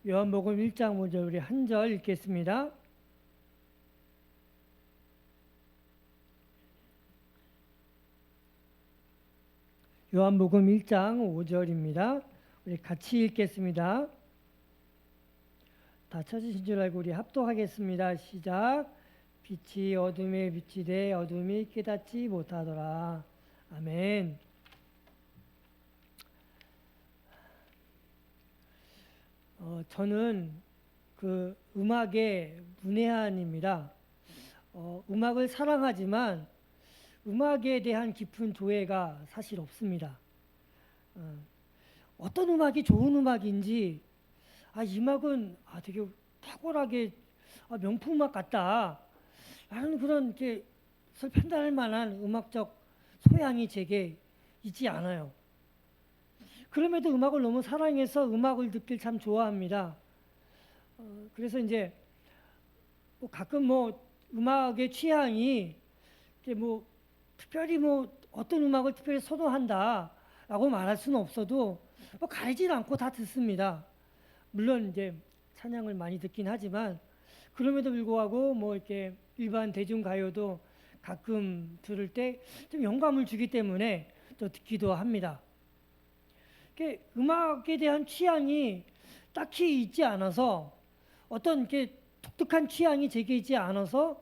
요한복음 1장 5절 우리 한 절 읽겠습니다. 요한복음 1장 5절입니다. 우리 같이 읽겠습니다. 다 찾으신 줄 알고 우리 합독하겠습니다. 시작. 빛이 어둠에 비치되 어둠이 깨닫지 못하더라. 아멘. 저는 그 음악의 문외한입니다. 음악을 사랑하지만 음악에 대한 깊은 조예가 사실 없습니다. 어떤 음악이 좋은 음악인지, 이 음악은 되게 탁월하게 명품 음악 같다 라는 그런 이렇게 판단할 만한 음악적 소양이 제게 있지 않아요. 그럼에도 음악을 너무 사랑해서 음악을 듣길 참 좋아합니다. 그래서 이제 가끔 음악의 취향이 특별히 어떤 음악을 특별히 선호한다라고 말할 수는 없어도 가리지 않고 다 듣습니다. 물론 이제 찬양을 많이 듣긴 하지만 그럼에도 불구하고 이렇게 일반 대중가요도 가끔 들을 때 좀 영감을 주기 때문에 또 듣기도 합니다. 음악에 대한 취향이 딱히 있지 않아서 어떤 이렇게 독특한 취향이 제게 있지 않아서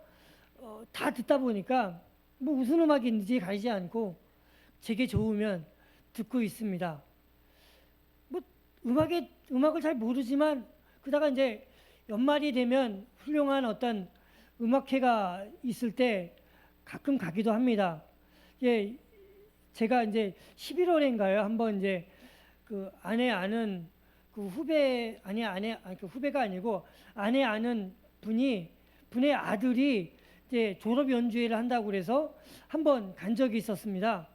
다 듣다 보니까 무슨 음악이 있는지 가리지 않고 제게 좋으면 듣고 있습니다. 음악을 잘 모르지만 그러다가 이제 연말이 되면 훌륭한 어떤 음악회가 있을 때 가끔 가기도 합니다. 제가 이제 11월인가요? 한번 이제 그 아내 아는 그 후배 그 후배가 아니고 아내 아는 분의 아들이 이제 졸업 연주회를 한다고 그래서 한번 간 적이 있었습니다.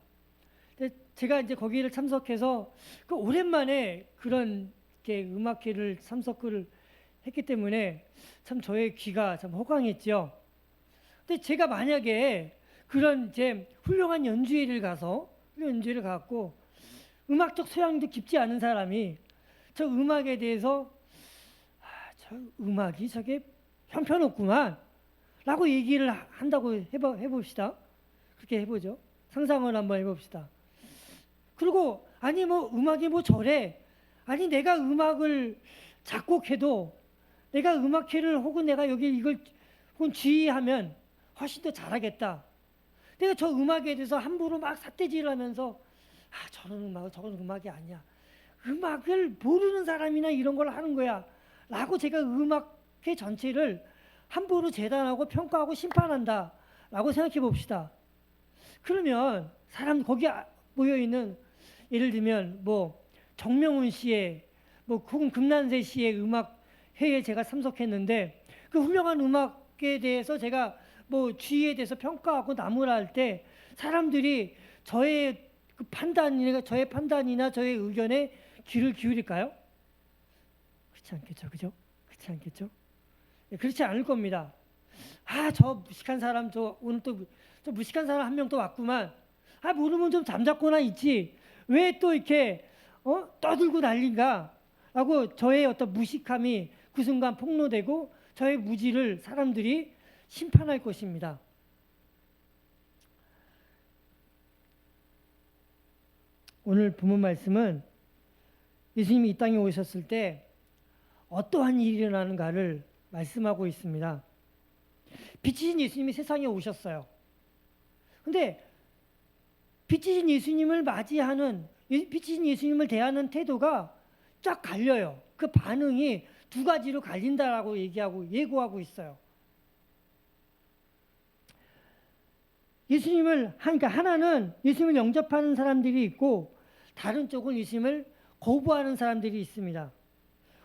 제가 이제 거기를 참석해서 오랜만에 그런 음악회를 참석을 했기 때문에 참 저의 귀가 참 호강했죠. 근데 제가 만약에 그런 제 훌륭한 연주회를 가고 음악적 소양도 깊지 않은 사람이 저 음악에 대해서 저 음악이 저게 형편없구만 라고 얘기를 한다고 해봅시다. 그렇게 해보죠. 상상을 한번 해봅시다. 그리고 음악이 저래. 내가 음악을 작곡해도 내가 음악회를 혹은 내가 여기 이걸 혹은 지휘하면 훨씬 더 잘하겠다. 내가 저 음악에 대해서 함부로 막 삿대질을 하면서 저런 음악이 아니야. 음악을 모르는 사람이나 이런 걸 하는 거야. 라고 제가 음악회 전체를 함부로 재단하고 평가하고 심판한다. 라고 생각해 봅시다. 그러면 거기 모여있는 예를 들면 정명훈 씨의 혹은 금난세 씨의 음악회에 제가 참석했는데 그 훌륭한 음악에 대해서 제가 주의에 대해서 평가하고 나무랄 때 사람들이 저의 판단이나 저의 의견에 귀를 기울일까요? 그렇지 않겠죠, 그죠? 그렇지 않겠죠? 그렇지 않을 겁니다. 저 무식한 사람, 오늘 또 무식한 사람 한 명 또 왔구만. 모르면 좀 잠잡거나 있지. 왜 또 이렇게 떠들고 난린가? 라고 저의 어떤 무식함이 그 순간 폭로되고 저의 무지를 사람들이 심판할 것입니다. 오늘 본문 말씀은 예수님이 이 땅에 오셨을 때 어떠한 일이 일어나는가를 말씀하고 있습니다. 빛이신 예수님이 세상에 오셨어요. 근데 빛이신 예수님을 빛이신 예수님을 대하는 태도가 쫙 갈려요. 그 반응이 두 가지로 갈린다라고 예고하고 있어요. 하나는 예수님을 영접하는 사람들이 있고 다른 쪽은 예수님을 거부하는 사람들이 있습니다.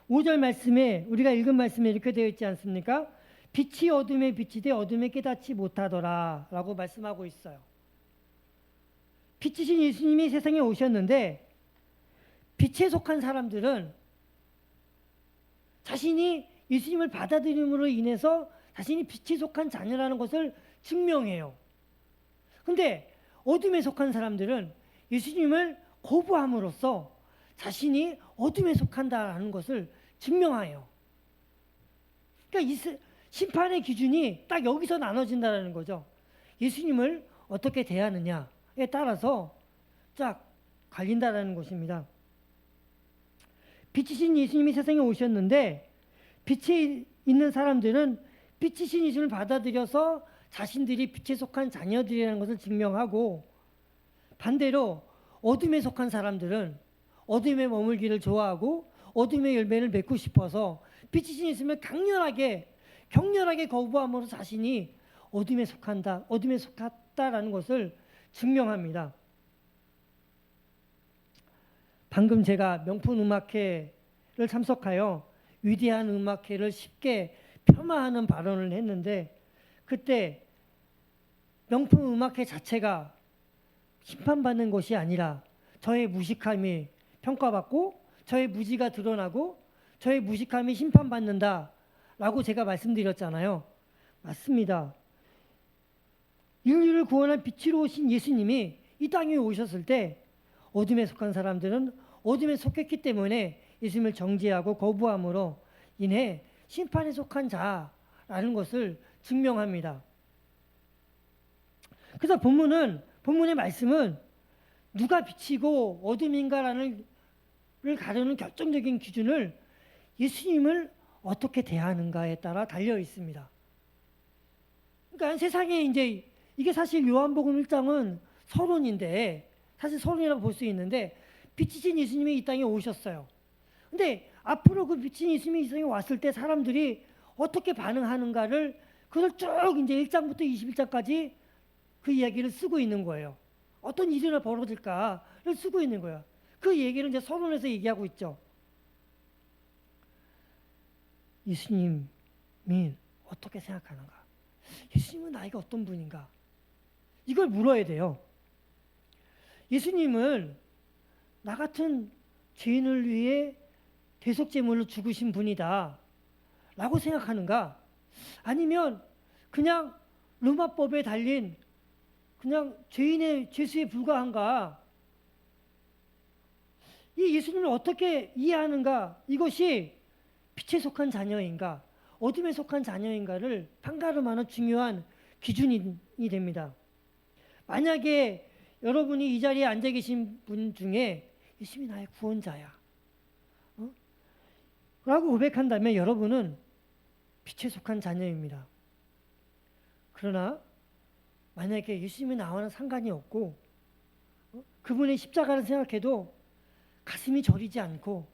5절 말씀에 우리가 읽은 말씀에 이렇게 되어 있지 않습니까? 빛이 어둠에 비치되 어둠에 깨닫지 못하더라 라고 말씀하고 있어요. 빛이신 예수님이 세상에 오셨는데 빛에 속한 사람들은 자신이 예수님을 받아들임으로 인해서 자신이 빛에 속한 자녀라는 것을 증명해요. 근데 어둠에 속한 사람들은 예수님을 거부함으로써 자신이 어둠에 속한다라는 것을 증명해요. 그러니까 심판의 기준이 딱 여기서 나눠진다는 거죠. 예수님을 어떻게 대하느냐에 따라서 쫙 갈린다라는 것입니다. 빛이신 예수님이 세상에 오셨는데 빛에 있는 사람들은 빛이신 예수님을 받아들여서 자신들이 빛에 속한 자녀들이라는 것을 증명하고, 반대로 어둠에 속한 사람들은 어둠에 머물기를 좋아하고 어둠의 열매를 맺고 싶어서 빛이신 예수님을 격렬하게 거부함으로 자신이 어둠에 속했다라는 것을 증명합니다. 방금 제가 명품음악회를 참석하여 위대한 음악회를 쉽게 폄하하는 발언을 했는데, 그때 명품음악회 자체가 심판받는 것이 아니라 저의 무식함이 평가받고 저의 무지가 드러나고 저의 무식함이 심판받는다라고 제가 말씀드렸잖아요. 맞습니다. 인류를 구원할 빛으로 오신 예수님이 이 땅에 오셨을 때 어둠에 속한 사람들은 어둠에 속했기 때문에 예수님을 정죄하고 거부함으로 인해 심판에 속한 자라는 것을 증명합니다. 그래서 본문의 말씀은 누가 빛이고 어둠인가를 가르는 결정적인 기준을 예수님을 어떻게 대하는가에 따라 달려 있습니다. 그러니까 세상에 이게 사실 요한복음 1장은 서론인데, 사실 서론이라고 볼 수 있는데, 빛이신 예수님이 이 땅에 오셨어요. 근데 앞으로 그 빛인 예수님이 이 땅에 왔을 때 사람들이 어떻게 반응하는가를, 그걸 쭉 이제 1장부터 21장까지 그 이야기를 쓰고 있는 거예요. 어떤 일이 벌어질까를 쓰고 있는 거예요. 그 얘기를 이제 서론에서 얘기하고 있죠. 예수님이 어떻게 생각하는가? 예수님은 나에게 어떤 분인가? 이걸 물어야 돼요. 예수님을 나 같은 죄인을 위해 대속제물로 죽으신 분이다 라고 생각하는가? 아니면 그냥 로마법에 달린 그냥 죄인의 죄수에 불과한가? 이 예수님을 어떻게 이해하는가? 이것이 빛에 속한 자녀인가, 어둠에 속한 자녀인가를 판가름하는 중요한 기준이 됩니다. 만약에 여러분이 이 자리에 앉아 계신 분 중에 예수님이 나의 구원자야 라고 고백한다면 여러분은 빛에 속한 자녀입니다. 그러나 만약에 예수님이 나와는 상관이 없고 그분의 십자가를 생각해도 가슴이 저리지 않고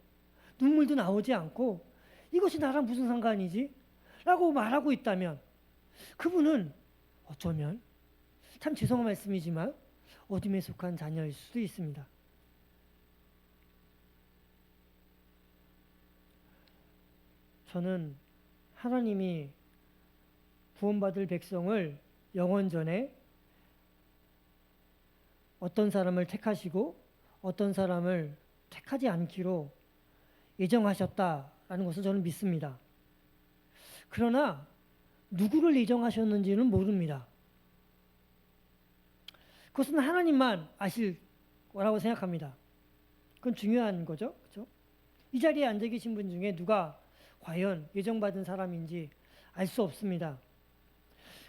눈물도 나오지 않고 이것이 나랑 무슨 상관이지? 라고 말하고 있다면 그분은 어쩌면, 참 죄송한 말씀이지만, 어둠에 속한 자녀일 수도 있습니다. 저는 하나님이 구원받을 백성을 영원전에 어떤 사람을 택하시고 어떤 사람을 택하지 않기로 예정하셨다라는 것을 저는 믿습니다. 그러나 누구를 예정하셨는지는 모릅니다. 그것은 하나님만 아실 거라고 생각합니다. 그건 중요한 거죠. 그렇죠? 이 자리에 앉아 계신 분 중에 누가 과연 예정받은 사람인지 알 수 없습니다.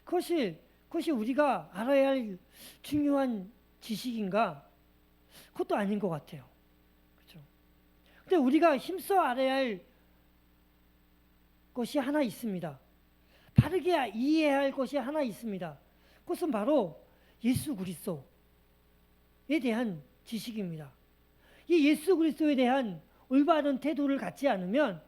그것이 우리가 알아야 할 중요한 지식인가? 그것도 아닌 것 같아요. 그렇죠? 근데 우리가 힘써 알아야 할 것이 하나 있습니다. 바르게 이해해야 할 것이 하나 있습니다. 그것은 바로 예수 그리스도에 대한 지식입니다. 이 예수 그리스도에 대한 올바른 태도를 갖지 않으면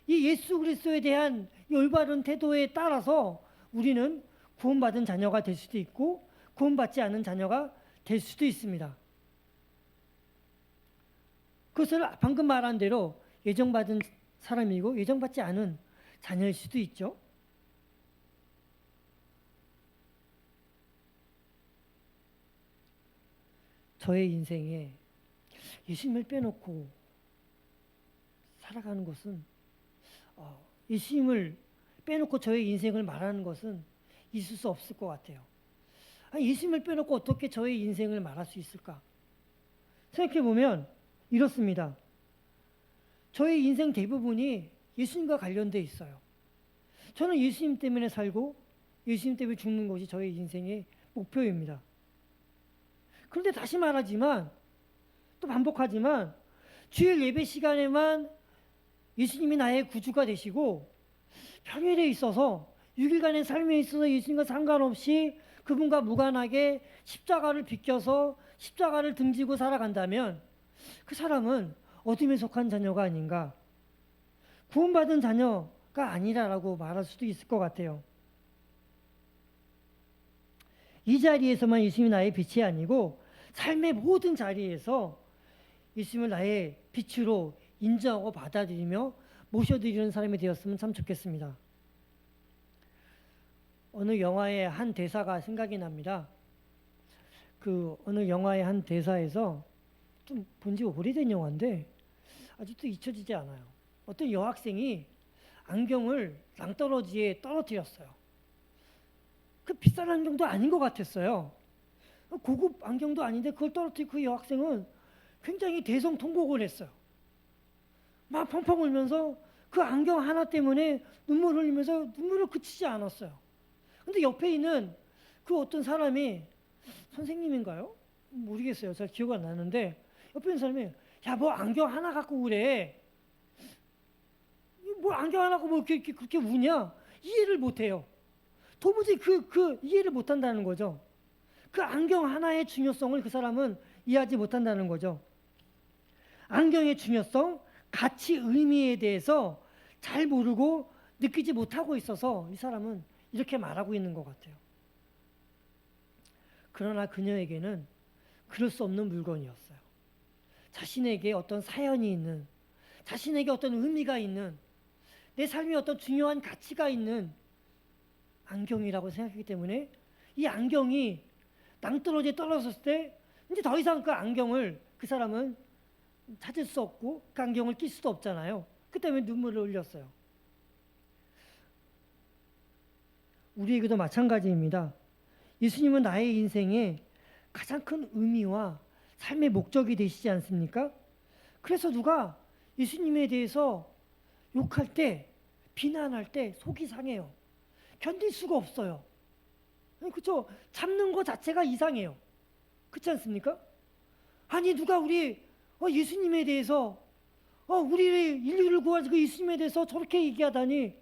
이 예수 그리스도에 대한 이 올바른 태도에 따라서 우리는 구원받은 자녀가 될 수도 있고 구원받지 않은 자녀가 될 수도 있습니다. 그것을 방금 말한 대로 예정받은 사람이고 예정받지 않은 자녀일 수도 있죠. 저의 인생에 예수님을 빼놓고 살아가는 것은, 예수님을 빼놓고 저의 인생을 말하는 것은 있을 수 없을 것 같아요. 예수님을 빼놓고 어떻게 저의 인생을 말할 수 있을까? 생각해보면 이렇습니다. 저의 인생 대부분이 예수님과 관련돼 있어요. 저는 예수님 때문에 살고 예수님 때문에 죽는 것이 저의 인생의 목표입니다. 그런데 다시 말하지만, 또 반복하지만, 주일 예배 시간에만 예수님이 나의 구주가 되시고 평일에 있어서 6일간의 삶에 있어서 예수님과 상관없이 그분과 무관하게 십자가를 비껴서 십자가를 등지고 살아간다면 그 사람은 어둠에 속한 자녀가 아닌가, 구원받은 자녀가 아니라라고 말할 수도 있을 것 같아요. 이 자리에서만 예수님이 나의 빛이 아니고 삶의 모든 자리에서 예수님을 나의 빛으로 인정하고 받아들이며 모셔드리는 사람이 되었으면 참 좋겠습니다. 어느 영화의 한 대사가 생각이 납니다. 어느 영화의 한 대사에서, 좀 본 지 오래된 영화인데 아직도 잊혀지지 않아요. 어떤 여학생이 안경을 낭떠러지에 떨어뜨렸어요. 그 비싼 안경도 아닌 것 같았어요. 고급 안경도 아닌데 그걸 떨어뜨린 그 여학생은 굉장히 대성통곡을 했어요. 막 펑펑 울면서 그 안경 하나 때문에 눈물을 흘리면서 눈물을 그치지 않았어요. 근데 옆에 있는 그 어떤 사람이, 선생님인가요? 모르겠어요. 잘 기억 안 나는데 옆에 있는 사람이, 야, 뭐 안경 하나 갖고 그래. 뭐 안경 하나 갖고 뭐 그렇게 우냐? 이해를 못해요. 도무지 이해를 못한다는 거죠. 그 안경 하나의 중요성을 그 사람은 이해하지 못한다는 거죠. 안경의 중요성, 가치, 의미에 대해서 잘 모르고 느끼지 못하고 있어서 이 사람은 이렇게 말하고 있는 것 같아요. 그러나 그녀에게는 그럴 수 없는 물건이었어요. 자신에게 어떤 사연이 있는, 자신에게 어떤 의미가 있는, 내 삶에 어떤 중요한 가치가 있는 안경이라고 생각하기 때문에 이 안경이 낭떠러지에 떨어졌을 때 이제 더 이상 그 안경을 그 사람은 찾을 수 없고 그 안경을 낄 수도 없잖아요. 그 때문에 눈물을 흘렸어요. 우리에게도 마찬가지입니다. 예수님은 나의 인생에 가장 큰 의미와 삶의 목적이 되시지 않습니까? 그래서 누가 예수님에 대해서 욕할 때, 비난할 때 속이 상해요. 견딜 수가 없어요. 그렇죠? 참는 것 자체가 이상해요. 그렇지 않습니까? 아니 누가 우리 예수님에 대해서 우리를 인류를 구할 그 예수님에 대해서 저렇게 얘기하다니,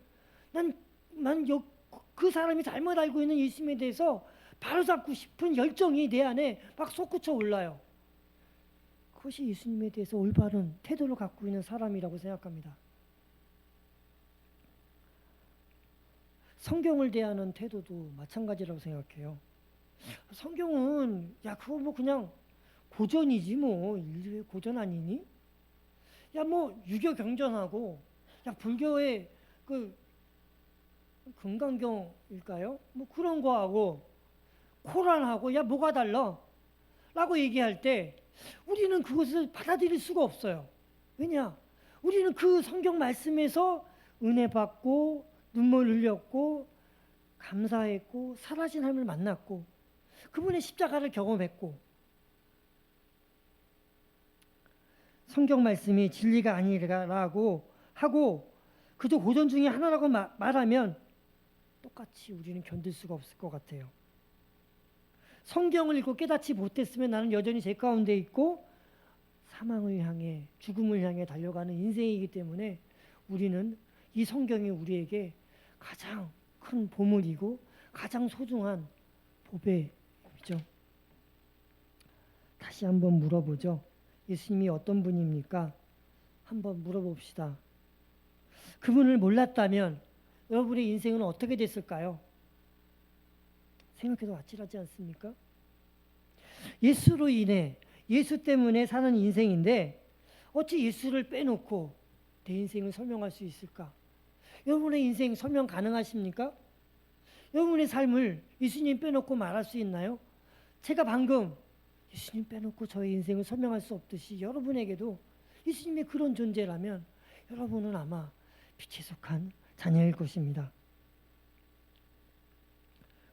그 사람이 잘못 알고 있는 예수님에 대해서 바로잡고 싶은 열정이 내 안에 막 솟구쳐 올라요. 그것이 예수님에 대해서 올바른 태도를 갖고 있는 사람이라고 생각합니다. 성경을 대하는 태도도 마찬가지라고 생각해요. 성경은 그거 뭐 그냥 고전이지 뭐, 인류의 고전 아니니? 뭐 유교 경전하고 불교의 그 금강경일까요? 뭐 그런 거하고 코란하고 뭐가 달라? 라고 얘기할 때 우리는 그것을 받아들일 수가 없어요. 왜냐? 우리는 그 성경 말씀에서 은혜 받고 눈물 흘렸고 감사했고 살아신 하나님을 만났고 그분의 십자가를 경험했고, 성경 말씀이 진리가 아니라고 하고 그저 고전 중에 하나라고 말하면 똑같이 우리는 견딜 수가 없을 것 같아요. 성경을 읽고 깨닫지 못했으면 나는 여전히 제 가운데 있고 사망을 향해, 죽음을 향해 달려가는 인생이기 때문에 우리는 이 성경이 우리에게 가장 큰 보물이고 가장 소중한 보배이죠. 다시 한번 물어보죠. 예수님이 어떤 분입니까? 한번 물어봅시다. 그분을 몰랐다면 여러분의 인생은 어떻게 됐을까요? 생각해도 아찔하지 않습니까? 예수로 인해, 예수 때문에 사는 인생인데 어찌 예수를 빼놓고 내 인생을 설명할 수 있을까? 여러분의 인생 설명 가능하십니까? 여러분의 삶을 예수님 빼놓고 말할 수 있나요? 제가 방금 예수님 빼놓고 저의 인생을 설명할 수 없듯이 여러분에게도 예수님의 그런 존재라면 여러분은 아마 빛에 속한 자녀일 것입니다.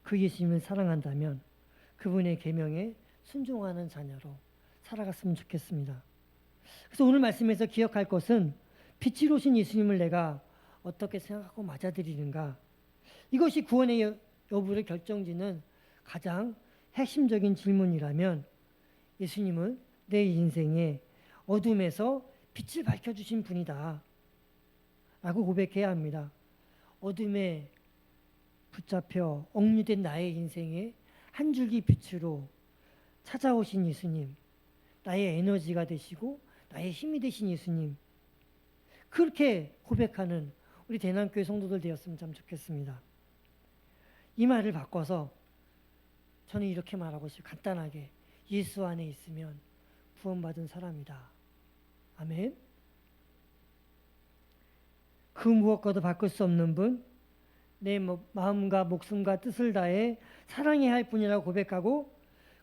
그 예수님을 사랑한다면 그분의 계명에 순종하는 자녀로 살아갔으면 좋겠습니다. 그래서 오늘 말씀에서 기억할 것은 빛으로 오신 예수님을 내가 어떻게 생각하고 맞아들이는가? 이것이 구원의 여부를 결정짓는 가장 핵심적인 질문이라면 예수님은 내 인생의 어둠에서 빛을 밝혀주신 분이다 라고 고백해야 합니다. 어둠에 붙잡혀 억류된 나의 인생에 한 줄기 빛으로 찾아오신 예수님, 나의 에너지가 되시고 나의 힘이 되신 예수님, 그렇게 고백하는 우리 대남교회 성도들 되었으면 참 좋겠습니다. 이 말을 바꿔서 저는 이렇게 말하고 싶어요. 간단하게 예수 안에 있으면 구원받은 사람이다. 아멘. 그 무엇과도 바꿀 수 없는 분, 내 마음과 목숨과 뜻을 다해 사랑해야 할 분이라고 고백하고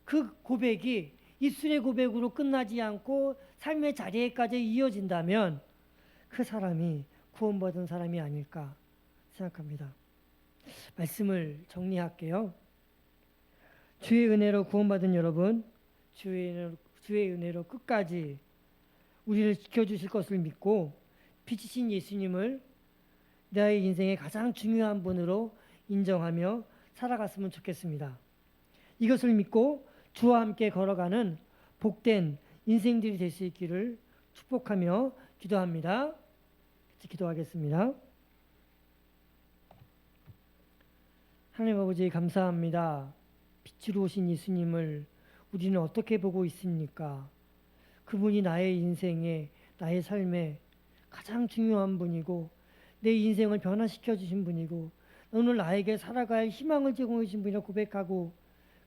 그 고백이 입술의 고백으로 끝나지 않고 삶의 자리에까지 이어진다면 그 사람이 구원받은 사람이 아닐까 생각합니다. 말씀을 정리할게요. 주의 은혜로 구원받은 여러분, 주의 은혜로 끝까지 우리를 지켜주실 것을 믿고 빛이신 예수님을 나의 인생의 가장 중요한 분으로 인정하며 살아갔으면 좋겠습니다. 이것을 믿고 주와 함께 걸어가는 복된 인생들이 될 수 있기를 축복하며 기도합니다. 같이 기도하겠습니다. 하나님 아버지 감사합니다. 빛으로 오신 예수님을 우리는 어떻게 보고 있습니까? 그분이 나의 인생에, 나의 삶에 가장 중요한 분이고 내 인생을 변화시켜 주신 분이고 오늘 나에게 살아갈 희망을 제공해 주신 분이라고 고백하고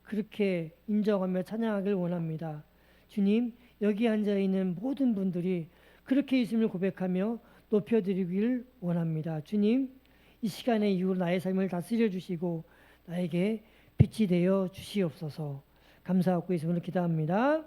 그렇게 인정하며 찬양하길 원합니다. 주님, 여기 앉아있는 모든 분들이 그렇게 예수님을 고백하며 높여드리길 원합니다. 주님, 이 시간의 이후로 나의 삶을 다스려 주시고 나에게 빛이 되어 주시옵소서. 감사하고 예수님을 기도합니다.